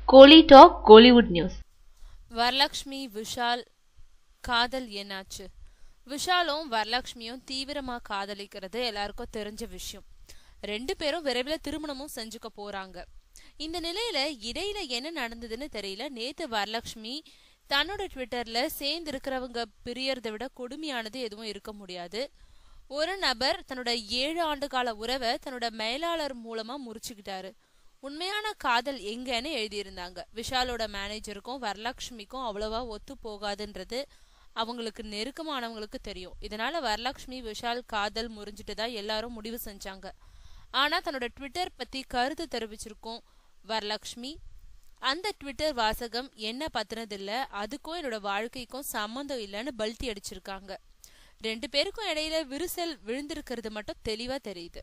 கோலி talk Kollywood news. Varalakshmi Vishal காதல் என்னாச்சு? விஷாலும் வரலட்சுமியும் தீவிரமா காதலிக்கிறது எல்லாருக்கும் தெரிஞ்ச விஷயம். 2 பேரும் விரைவில் திருமணமும் செஞ்சுக்க போறாங்க. இந்த நிலையில இடையில என்ன நடந்ததுன்னு தெரியல. நேத்து வரலட்சுமி தன்னோட ட்விட்டர்ல சேர்ந்து இருக்கிறவங்க பிரியறதை விட கொடுமையானது எதுவும் இருக்க முடியாது. ஒரு நபர் தன்னோட 7 ஆண்டு கால உறவை தன்னோட மேலாளர் மூலமா முறிச்சுக்கிட்டாரு. உண்மையான காதல் எங்கன்னு எழுதியிருந்தாங்க. விஷாலோட மேனேஜருக்கும் வரலட்சுமிக்கும் அவ்வளவா ஒத்து போகாதுன்றது அவங்களுக்கு நெருக்கமானவங்களுக்கு தெரியும். இதனால வரலட்சுமி விஷால் காதல் முறிஞ்சிட்டுதான் எல்லாரும் முடிவு செஞ்சாங்க. ஆனா தன்னோட ட்விட்டர் பத்தி கருத்து தெரிவிச்சிருக்கோம் வரலட்சுமி. அந்த ட்விட்டர் வாசகம் என்ன பத்தினதில்ல, அதுக்கும் என்னோட வாழ்க்கைக்கும் சம்மந்தம் இல்லைன்னு பல்ட்டி அடிச்சிருக்காங்க. 2 பேருக்கும் இடையில விரிசல் விழுந்திருக்கிறது மட்டும் தெளிவா தெரியுது.